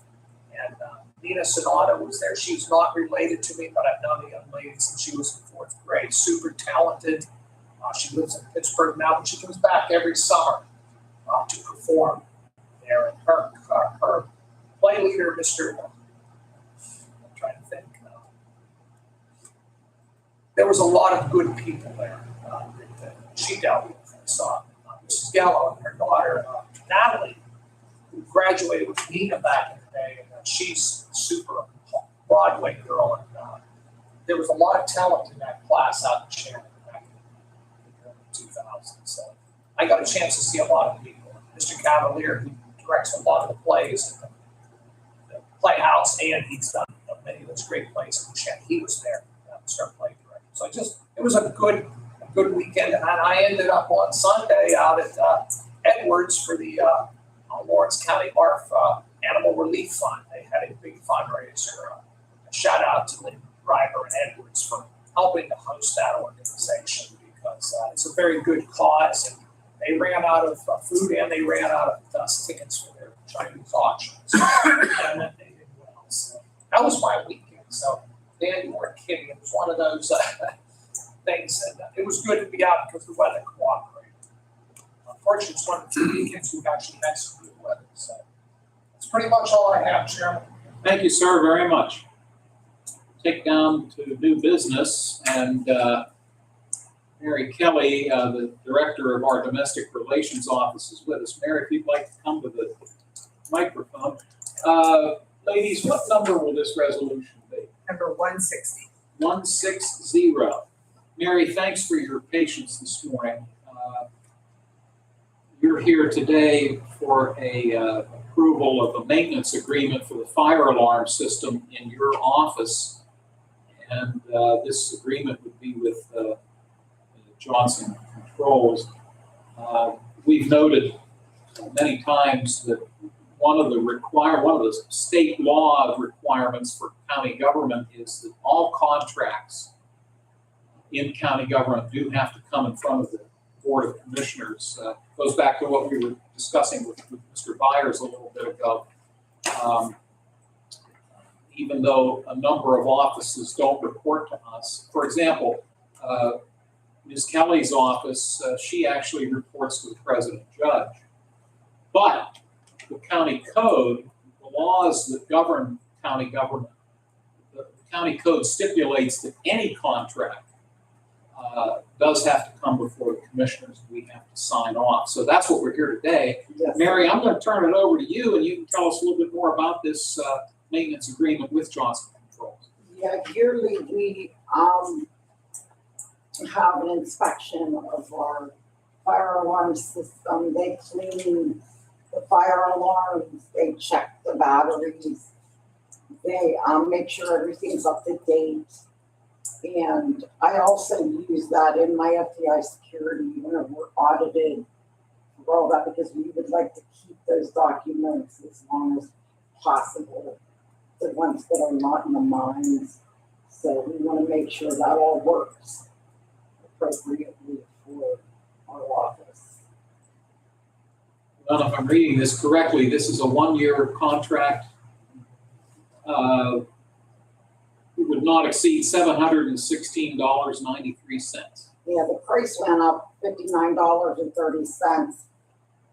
And Nina Sonata was there. She's not related to me, but I've known the young lady since she was in 4th grade. Super talented. She lives in Pittsburgh now, but she comes back every summer to perform there. And her play leader, Mr. Trying to think. There was a lot of good people there that she dealt with. I saw Mrs. Gallo and her daughter, Natalie, who graduated with Nina back in the day, and she's a super Broadway girl. And there was a lot of talent in that class out in Shannon back in the early 2000s. So I got a chance to see a lot of people. Mr. Cavalier, who directs a lot of the plays at the Playhouse, and he's done many of those great plays in Shannon. He was there, start play director. So it was a good weekend, and I ended up on Sunday out at Edwards for the Lawrence County ARF Animal Relief Fund. They had a big fundraiser. A shout out to Lynn Driver and Edwards for helping to host that organization, because it's a very good cause, and they ran out of food and they ran out of tickets for their Chinese auctions. And they did well. So that was my weekend. So Dan, you weren't kidding. It was one of those things, and it was good to be out because the weather cooperated. Unfortunately, it's one of the few weekends we've actually had some good weather. So that's pretty much all I have, Chairman. Thank you, sir, very much. Take down to new business, and Mary Kelly, the director of our domestic relations office, is with us. Mary, if you'd like to come to the microphone. Ladies, what number will this resolution be? Number 160. 160. Mary, thanks for your patience this morning. You're here today for a approval of a maintenance agreement for the fire alarm system in your office. And this agreement would be with Johnson Controls. We've noted many times that one of the state law requirements for county government is that all contracts in county government do have to come in front of the Board of Commissioners. Goes back to what we were discussing with Mr. Byers a little bit ago. Even though a number of offices don't report to us. For example, Ms. Kelly's office, she actually reports to the president judge. But the county code, the laws that govern county government, the county code stipulates that any contract does have to come before the commissioners, and we have to sign off. So that's what we're here today. Yes. Mary, I'm going to turn it over to you, and you can tell us a little bit more about this maintenance agreement with Johnson Controls. Yeah, yearly we have an inspection of our fire alarm system. They clean the fire alarms, they check the batteries, they make sure everything's up to date. And I also use that in my FBI security when we're audited for all that because we would like to keep those documents as long as possible. The ones that are not in the mines. So we want to make sure that all works appropriately for our office. Well, if I'm reading this correctly, this is a one-year contract. It would not exceed $716.93. Yeah, the price went up $59.30.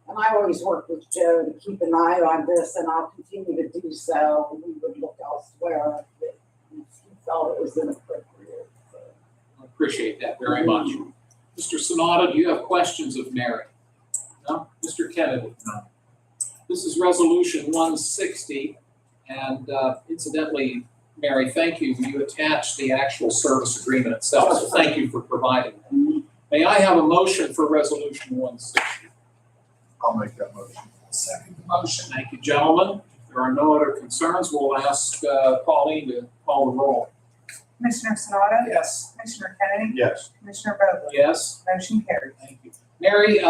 And I always work with Joe to keep an eye on this, and I'll continue to do so. We would look elsewhere if he felt it was inappropriate. So. I appreciate that very much. Mr. Sonata, do you have questions of Mary? No? Mr. Kennedy? No. This is Resolution 160, and incidentally, Mary, thank you. You attached the actual service agreement itself, so thank you for providing that. May I have a motion for Resolution 160? I'll make that motion. Second motion. Thank you, gentlemen. If there are no other concerns, we'll ask Pauline to call the roll. Commissioner Sanada? Yes. Commissioner Kennedy? Yes. Commissioner Vogler? Yes? Motion carries. Thank you. Mary,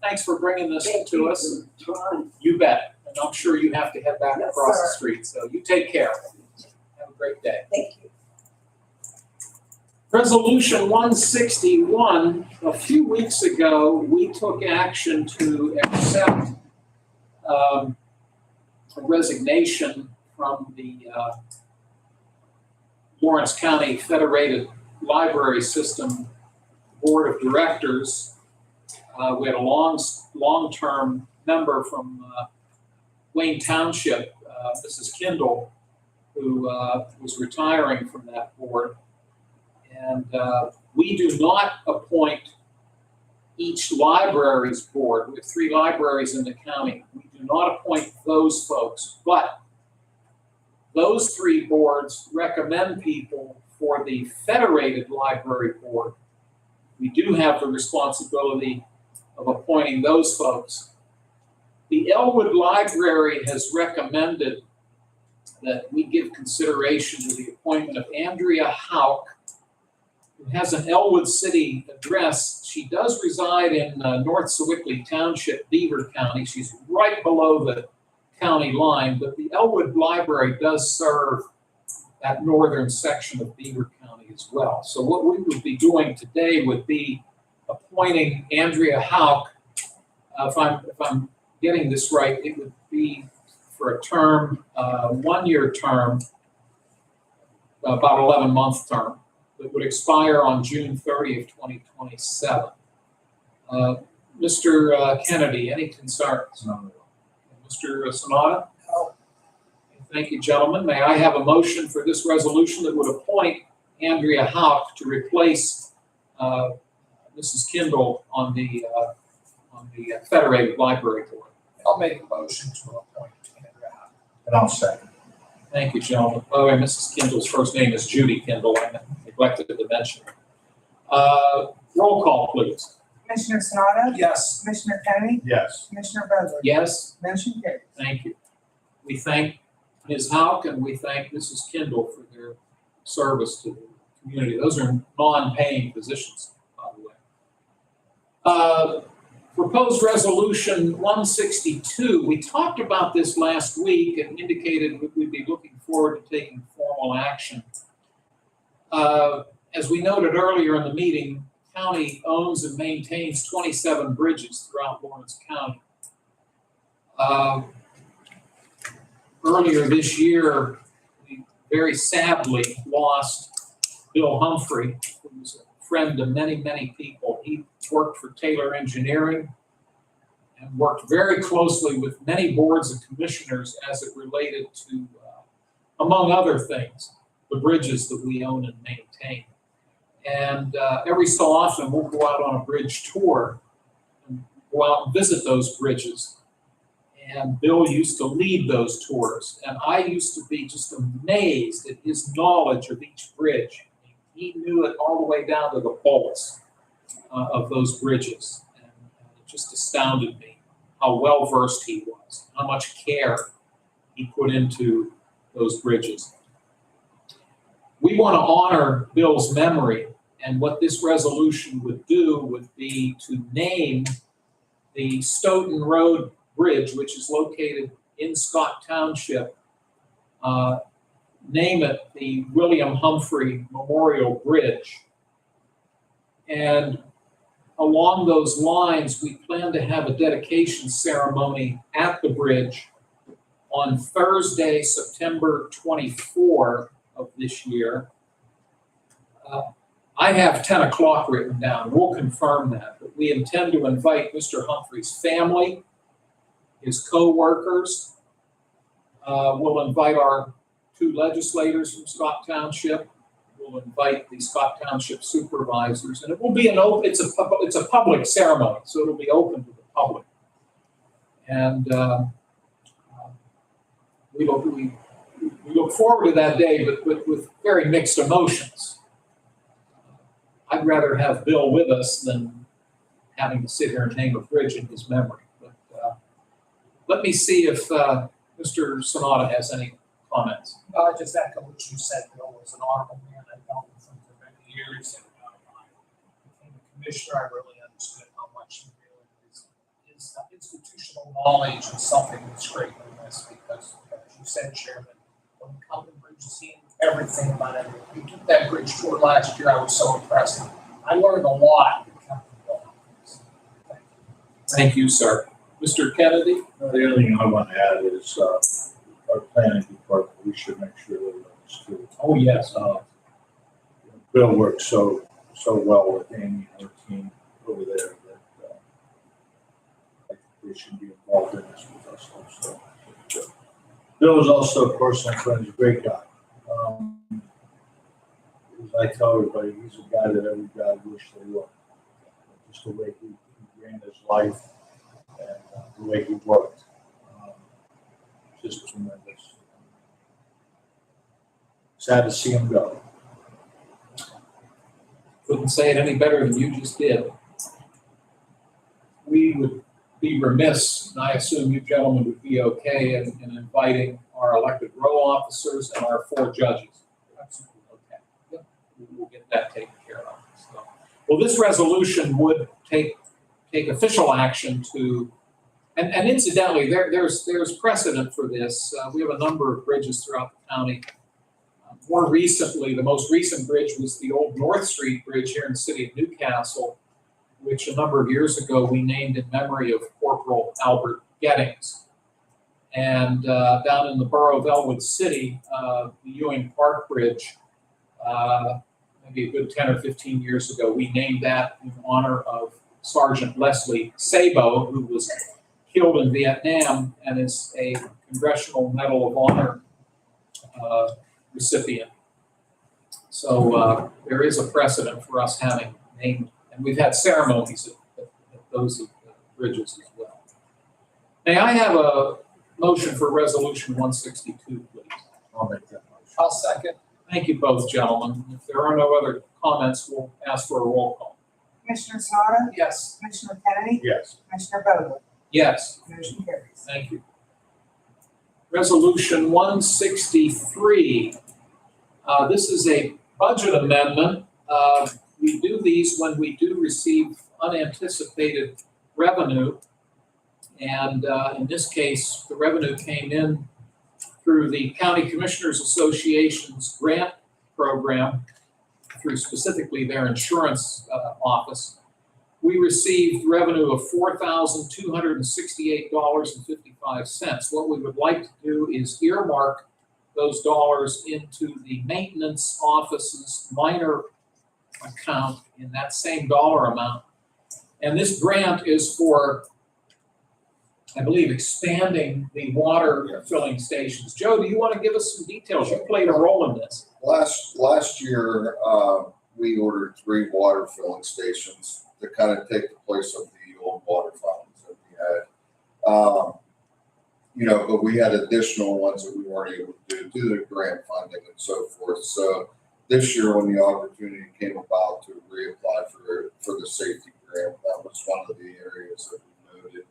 thanks for bringing this Thank to you us. for trying. You bet. And I'm sure you have to head back Yes, across the sir. street, so you take care. Have a great day. Thank you. Resolution 161, a few weeks ago, we took action to accept a resignation from the Lawrence County Federated Library System Board of Directors. We had a long-term member from Wayne Township, Mrs. Kindle, who was retiring from that board. And we do not appoint each library's board. We have 3 libraries in the county. We do not appoint those folks, but those 3 boards recommend people for the Federated Library Board. We do have the responsibility of appointing those folks. The Elwood Library has recommended that we give consideration to the appointment of Andrea Hauk, who has an Elwood City address. She does reside in North Sewickley Township, Beaver County. She's right below the county line, but the Elwood Library does serve that northern section of Beaver County as well. So what we would be doing today would be appointing Andrea Hauk. If I'm getting this right, it would be for a term, 1-year term, about 11-month term, that would expire on June 30th, 2027. Mr. Kennedy, any concerns? No. Mr. Sonata? No. Thank you, gentlemen. May I have a motion for this resolution that would appoint Andrea Hauk to replace Mrs. Kindle on the Federated Library Board? I'll make a motion to appoint Andrea Hauk. And I'll second. Thank you, gentlemen. By the way, Mrs. Kindle's first name is Judy Kindle. I neglected to mention. Roll call, please. Commissioner Sanada? Yes. Commissioner Kennedy? Yes. Commissioner Vogler? Yes? Motion carries. Thank you. We thank Ms. Hauk and we thank Mrs. Kindle for their service to the community. Those are non-paying positions, by the way. Proposed Resolution 162, we talked about this last week and indicated that we'd be looking forward to taking formal action. As we noted earlier in the meeting, the county owns and maintains 27 bridges throughout Lawrence County. Earlier this year, we very sadly lost Bill Humphrey, who was a friend to many, many people. He worked for Taylor Engineering and worked very closely with many boards and commissioners as it related to, among other things, the bridges that we own and maintain. And every so often, we'll go out on a bridge tour and go out and visit those bridges. And Bill used to lead those tours. And I used to be just amazed at his knowledge of each bridge. He knew it all the way down to the bolts of those bridges. And it just astounded me how well-versed he was, how much care he put into those bridges. We want to honor Bill's memory, and what this resolution would do would be to name the Stoughton Road Bridge, which is located in Scott Township, name it the William Humphrey Memorial Bridge. And along those lines, we plan to have a dedication ceremony at the bridge on Thursday, September 24 of this year. I have 10 o'clock written down. We'll confirm that. But we intend to invite Mr. Humphrey's family, his co-workers. We'll invite our 2 legislators from Scott Township. We'll invite the Scott Township supervisors, and it will be it's a public ceremony, so it'll be open to the public. And we look forward to that day, but with very mixed emotions. I'd rather have Bill with us than having to sit here and name a bridge in his memory. But let me see if Mr. Sonata has any comments. I just echo what you said. Bill was an honorable man. I've known him for many years, and I became a commissioner. I really understood how much he really his institutional knowledge is something that's greatly missed because, as you said, Chairman, when we come to bridges, he knew everything about it. We took that bridge tour last year. I was so impressed. I learned a lot. Thank you, sir. Mr. Kennedy? The only thing I want to add is our planning department, we should make sure they understood. Oh, yes. Bill works so well with Amy and her team over there that I think they should be involved in this with us also. Bill is also a personal friend, he's a great guy. As I tell everybody, he's a guy that every guy wished they were. Just the way he ran his life and the way he worked. Just tremendous. Sad to see him go. Couldn't say it any better than you just did. We would be remiss, and I assume you gentlemen would be okay in inviting our elected row officers and our 4 judges. Absolutely okay. Yep. We'll get that taken care of. So, well, this resolution would take official action to, and incidentally, there's precedent for this. We have a number of bridges throughout the county. More recently, the most recent bridge was the old North Street Bridge here in the city of Newcastle, which a number of years ago we named in memory of Corporal Albert Gettings. And down in the borough of Elwood City, the Ewing Park Bridge, maybe a good 10 or 15 years ago, we named that in honor of Sergeant Leslie Sabo, who was killed in Vietnam and is a Congressional Medal of Honor recipient. So there is a precedent for us having named, and we've had ceremonies at those bridges as well. May I have a motion for Resolution 162, please? I'll make that motion. I'll second. Thank you both, gentlemen. If there are no other comments, we'll ask for a roll call. Commissioner Sanada? Yes. Commissioner Kennedy? Yes. Commissioner Vogler? Yes. Motion carries. Thank you. Resolution 163. This is a budget amendment. We do these when we do receive unanticipated revenue. And in this case, the revenue came in through the County Commissioners Association's grant program, through specifically their insurance office. We received revenue of $4,268.55. What we would like to do is earmark those dollars into the maintenance office's minor account in that same dollar amount. And this grant is for, I believe, expanding the water filling stations. Joe, do you want to give us some details? You played a role in this. Last year, we ordered 3 water filling stations to kind of take the place of the old water fountains that we had. But we had additional ones that we weren't able to do due to grant funding and so forth. So this year, when the opportunity came about to reapply for the safety grant, that was one of the areas that we noted,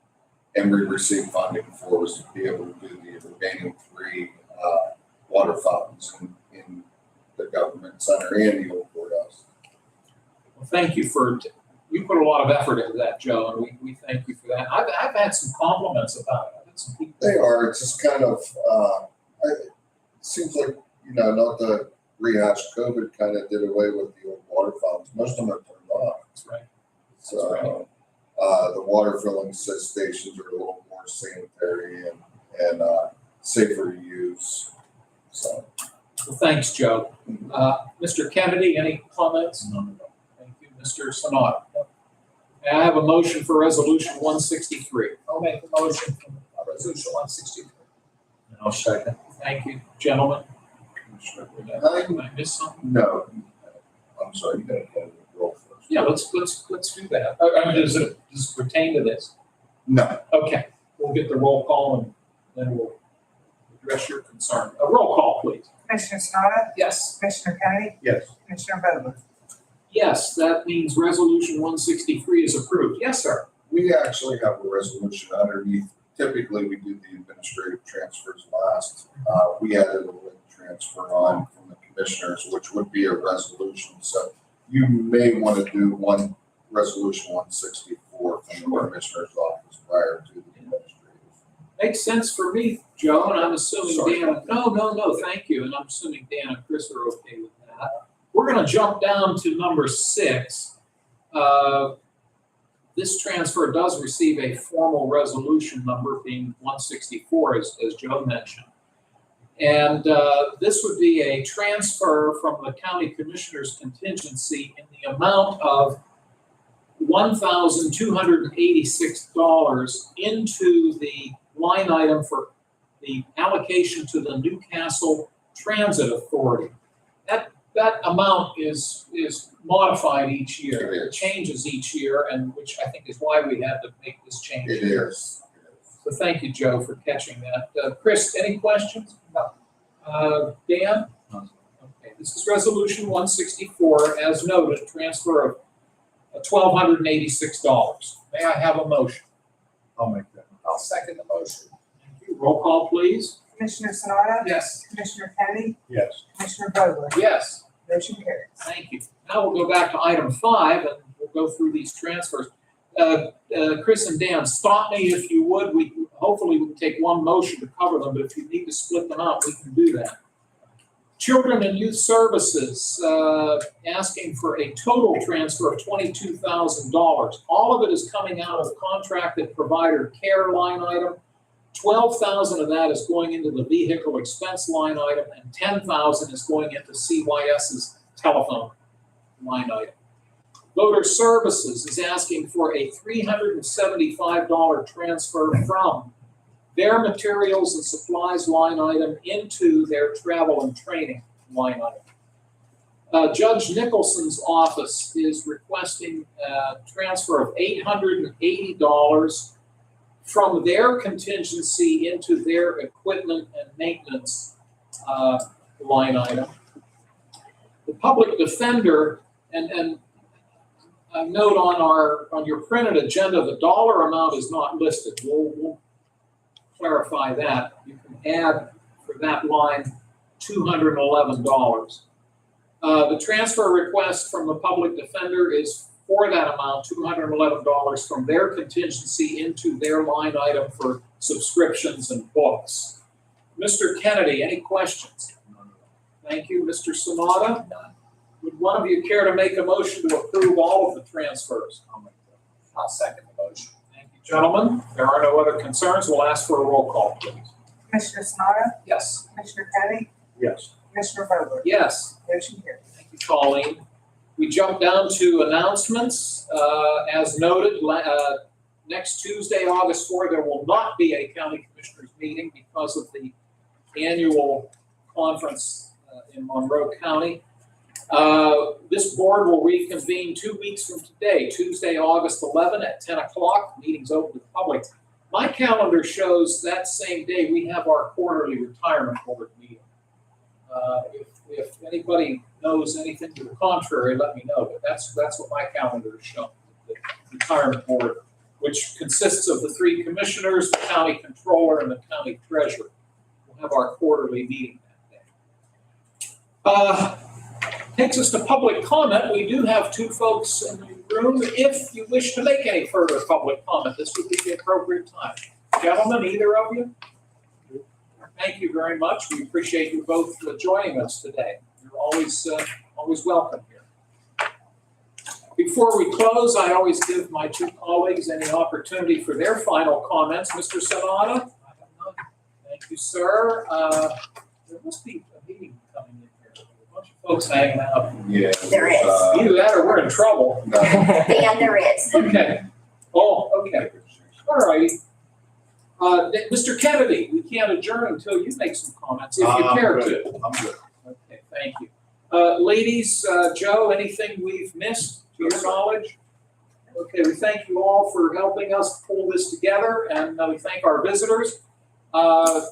and we received funding for, was to be able to do the remaining 3 water fountains in the government center and the old courthouse. Well, thank you for You put a lot of effort into that, Joe, and we thank you for that. I've had some compliments about it. I've had some people. They are, it's just kind of, it seems like, not to rehash, COVID kind of did away with the old water fountains. Most of them are turned off. That's right. So, the water filling stations are a little more sanitary and safer to use, so. Well, thanks, Joe. Mr. Kennedy, any comments? Thank you, Mr. Sanada. May I have a motion for resolution 163? I'll make a motion for resolution 163. I'll second. Thank you, gentlemen. Commissioner Did Burnett. I miss something? No, I'm sorry, you gotta get the roll first. Yeah, let's do that. I mean, does it pertain to this? No, Okay, we'll get the roll call and then we'll address your concern. A roll call, please. Commissioner Sanada? Yes. Commissioner Kennedy? Yes. Commissioner Vogler? Yes, that means resolution 163 is approved. Yes, sir. we actually have a resolution underneath. Typically, we do the administrative transfers last. We added a link transfer on from the commissioners, which would be a resolution. So you may want to do one resolution 164 from the commissioner's office prior to the administrative. Makes sense for me, Joe, and I'm assuming Sorry. Dan, no, thank you, and I'm assuming Dan and Chris are okay with that. We're gonna jump down to number 6. This transfer does receive a formal resolution number being 164, as Joe mentioned. And this would be a transfer from the county commissioner's contingency in the amount of $1,286 into the line item for the allocation to the Newcastle Transit Authority. That amount is modified each year. It is. It changes each year, and which I think is why we had to make this change. It is. So thank you, Joe, for catching that. Chris, any questions? No. Dan? None. Okay, this is resolution 164, as noted, transfer of $1,286. May I have a motion? I'll make that. I'll second the motion. Thank you. Roll call, please. Commissioner Sanada? Yes. Commissioner Kennedy? Yes. Commissioner Vogler? Yes. Motion carries. Thank you. Now we'll go back to item 5 and we'll go through these transfers. Chris and Dan, stop me if you would. Hopefully we can take one motion to cover them, but if you need to split them out, we can do that. Children and Youth Services, asking for a total transfer of $22,000. All of it is coming out of contracted provider care line item. $12,000 of that is going into the vehicle expense line item, and $10,000 is going into CYS's telephone line item. Voter Services is asking for a $375 transfer from their materials and supplies line item into their travel and training line item. Judge Nicholson's office is requesting a transfer of $880 from their contingency into their equipment and maintenance line item. The public defender, and a note on your printed agenda, the dollar amount is not listed. We'll clarify that. You can add for that line $211. The transfer request from the public defender is for that amount, $211 from their contingency into their line item for subscriptions and books. Mr. Kennedy, any questions? Thank you. Mr. Sanada? Would one of you care to make a motion to approve all of the transfers? I'll second the motion. Thank you, gentlemen. If there are no other concerns, we'll ask for a roll call, please. Commissioner Sanada? Yes. Commissioner Kennedy? Yes. Commissioner Vogler? Yes. Motion carries. Thank you, Colleen. We jump down to announcements. As noted, next Tuesday, August 4th, there will not be a county commissioners meeting because of the annual conference in Monroe County. This board will reconvene 2 weeks from today, Tuesday, August 11 at 10 o'clock. Meeting's open to the public. My calendar shows that same day we have our quarterly retirement board meeting. If anybody knows anything to the contrary, let me know, but that's what my calendar is showing. The retirement board, which consists of the 3 commissioners, the county controller, and the county treasurer. We'll have our quarterly meeting that day. Takes us to public comment. We do have 2 folks in the room if you wish to make any further public comment. This would be the appropriate time. Gentlemen, either of you? Thank you very much. We appreciate you both joining us today. You're always welcome here. Before we close, I always give my two colleagues any opportunity for their final comments. Mr. Sanada? Thank you, sir. There must be a meeting coming in here. A bunch of folks hanging out. Yeah. There is. Either that or we're in trouble. No. And there is. Okay. Oh, okay. All right. Mr. Kennedy, we can't adjourn until you make some comments, if you care to. I'm good. Okay, thank you. Ladies, Joe, anything we've missed to your knowledge? Okay, we thank you all for helping us pull this together, and we thank our visitors.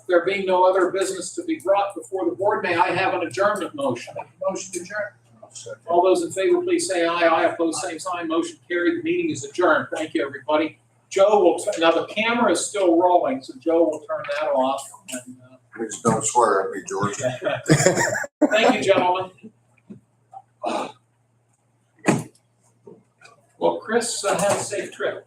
There being no other business to be brought before the board, may I have an adjournment motion? Motion to adjourn. All those in favor, please say aye. Aye, opposed, same sign. Motion carried. The meeting is adjourned. Thank you, everybody. Joe will, now the camera is still rolling, so Joe will turn that off. And, Please don't swear at me, George. thank you, gentlemen. Well, Chris, have a safe trip.